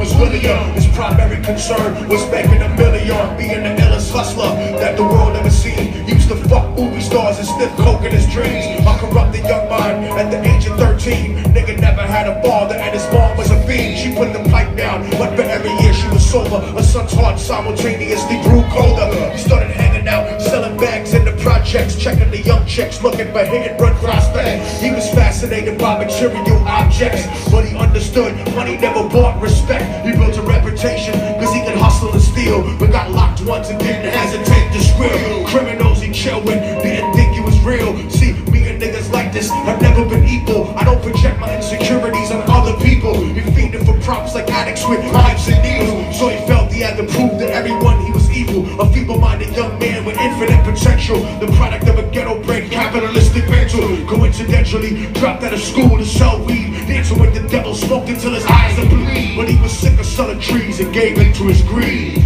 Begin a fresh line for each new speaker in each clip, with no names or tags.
was William. His primary concern was making $1 million, being the illest hustler that the world ever seen. He used to fuck movie stars and sniff coke in his dreams. A corrupted young mind at the age of 13. Nigga never had a father and his mom was a fiend. She put the pipe down, but for every year she was sober. Her son's heart simultaneously grew colder. He started hanging out, selling bags in the projects, checking the young chicks, looking for hit and run prospects. He was fascinated by material objects, but he understood money never bought respect. He built a reputation cause he could hustle and steal, but got locked once and didn't hesitate to squeal. Criminals he chill with didn't think he was real. See, me and niggas like this have never been equal. I don't project my insecurities on other people. He feeding for props like addicts with pipes and needles. So he felt he had to prove to everyone he was evil. A feeble-minded young man with infinite potential, the product of a ghetto-bred capitalistic mental. Coincidentally dropped out of school to sell weed, dancing with the devil, smoked until his eyes would bleed. But he was sick of selling trees and gave in to his greed.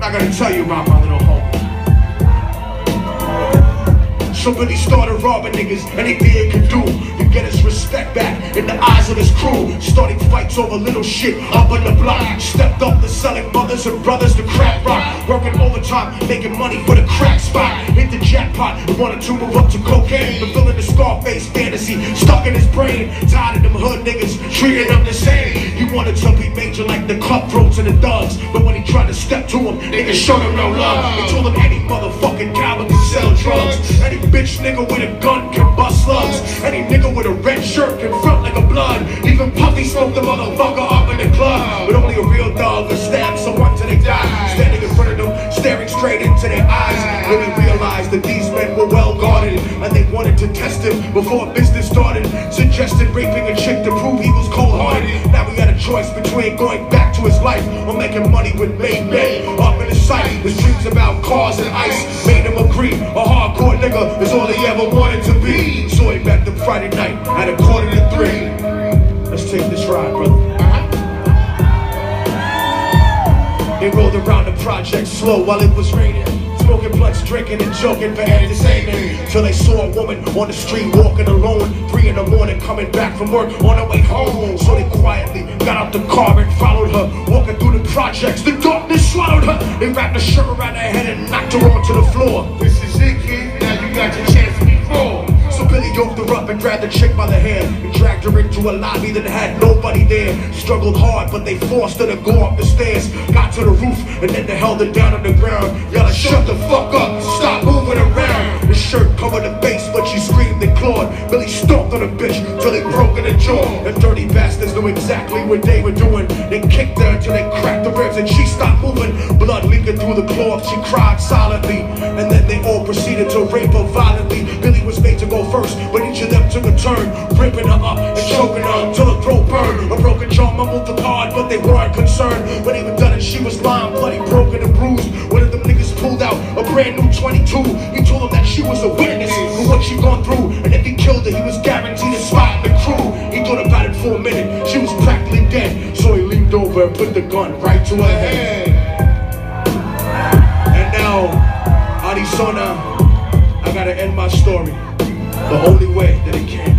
I gotta tell you about my little homie. So Billy started robbing niggas, anything he could do to get his respect back in the eyes of his crew. Starting fights over little shit up on the block. Stepped up to selling mothers and brothers to crack rock. Working overtime, making money for the crack spot. Hit the jackpot and wanted to move up to cocaine. Fulfilling the Scarface fantasy stuck in his brain. Tired of them hood niggas treating him the same. He wanted to be major like the cutthroats and the thugs, but when he tried to step to him, niggas showed him no love. He told him any motherfucking coward can sell drugs. Any bitch nigga with a gun can bust slugs. Any nigga with a red shirt can front like a blood. Even Puffy smoked the motherfucker up in the club. But only a real dog will stab someone till they die. Standing in front of them, staring straight into their eyes. Then he realized that these men were well guarded, and they wanted to test him before business started. Suggested raping a chick to prove he was cold-hearted. Now he had a choice between going back to his life or making money with made men up in his sight. His dreams about cars and ice made him agree a hardcore nigga is all he ever wanted to be. So he met them Friday night at 2:45. Let's take this ride, brother. They rolled around the project slow while it was raining, smoking blunts, drinking and joking for entertainment, till they saw a woman on the street walking alone. 3 in the morning, coming back from work on her way home. So they quietly got out the car and followed her, walking through the projects. The darkness swallowed her. They wrapped a shirt around her head and knocked her onto the floor. This is it, kid. Now you got your chance to be raw. So Billy yoked her up and grabbed the chick by the hand and dragged her into a lobby that had nobody there. Struggled hard, but they forced her to go up the stairs. Got to the roof and then they held her down on the ground, yelling, "Shut the fuck up, stop moving around." The shirt covered her face, but she screamed and clawed. Billy stomped on the bitch till they broke in the jaw. The dirty bastards knew exactly what they were doing. They kicked her until they cracked the ribs and she stopped moving. Blood leaking through the cloth, she cried silently, and then they all proceeded to rape her violently. Billy was made to go first, but each of them took a turn, ripping her up and choking her till her throat burned. A broken jaw mumbled the card, but they weren't concerned. When they were done and she was lying bloody, broken and bruised, one of them niggas pulled out a brand new 22. He told them that she was a witness for what she gone through, and if he killed her, he was guaranteed a spot in the crew. He thought about it for a minute, she was practically dead, so he leaned over and put the gun right to her head. And now, Arizona, I gotta end my story the only way that it can.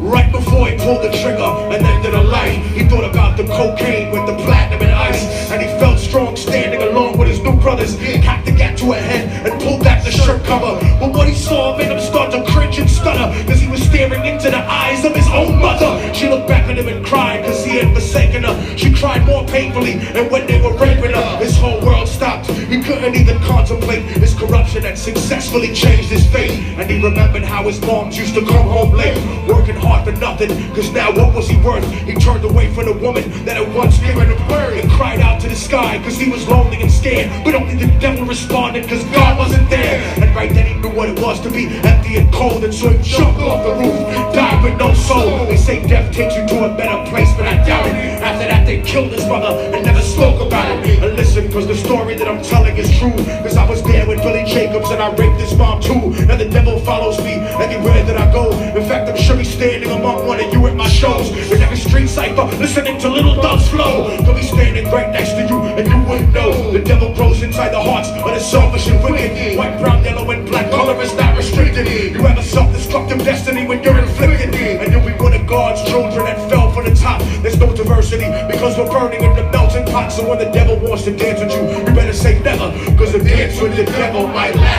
Right before he pulled the trigger and ended the light, he thought about the cocaine with the platinum and ice, and he felt strong standing along with his new brothers. Cocked the gat to her head and pulled back the shirt cover, but what he saw made him start to cringe and stutter, cause he was staring into the eyes of his own mother. She looked back at him and cried cause he had forsaken her. She cried more painfully, and when they were raping her, his whole world stopped. He couldn't even contemplate his corruption that successfully changed his fate. And he remembered how his moms used to come home late, working hard for nothing, cause now what was he worth? He turned away from the woman that had once given him birth, and cried out to the sky cause he was lonely and scared, but only the devil responded cause God wasn't there. And right then he knew what it was to be empty and cold, and so he jumped off the roof, died with no soul. They say death takes you to a better place, but I doubt it. After that they killed his mother and never spoke about it. And listen, cause the story that I'm telling is true, cause I was there with Billy Jacobs and I raped his mom too. And the devil follows me everywhere that I go. In fact, I'm sure he's standing among one of you at my shows. In every street cipher, listening to Little Doug's flow. He'll be standing right next to you and you wouldn't know. The devil grows inside the hearts of the selfish and wicked. White, brown, yellow, and black color is not restricted. You have a self-destructive destiny when you're inflicted, and you'll be one of God's children that fell from the top. There's no controversy because we're burning in the melting pot. So when the devil wants to dance with you, you better say never, cause the dance with the devil might last.